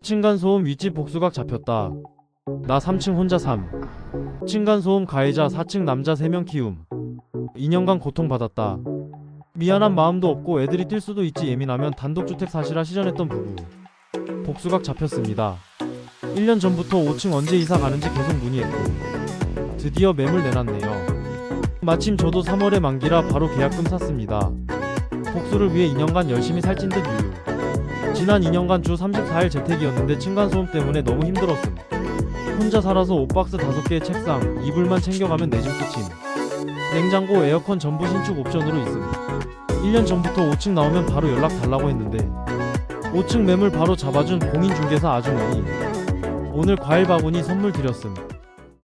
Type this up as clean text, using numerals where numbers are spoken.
층간소음 윗집 복수각 잡혔다. 나 3층 혼자 삼. 층간소음 가해자 4층 남자 3명 키움. 2년간 고통받았다. 미안한 마음도 없고 애들이 뛸 수도 있지 예민하면 단독주택 사시라 시전했던 부부. 복수각 잡혔습니다. 1년 전부터 5층 언제 이사 가는지 계속 문의했고 드디어 매물 내놨네요. 마침 저도 3월에 만기라 바로 계약금 샀습니다. 복수를 위해 2년간 열심히 살찐 듯 유유. 지난 2년간 주 34일 재택이었는데 층간소음 때문에 너무 힘들었음. 혼자 살아서 옷박스 5개의 책상, 이불만 챙겨가면 내 짐 끝임. 냉장고, 에어컨 전부 신축 옵션으로 있음. 1년 전부터 5층 나오면 바로 연락 달라고 했는데 5층 매물 바로 잡아준 공인중개사 아주머니. 오늘 과일 바구니 선물 드렸음.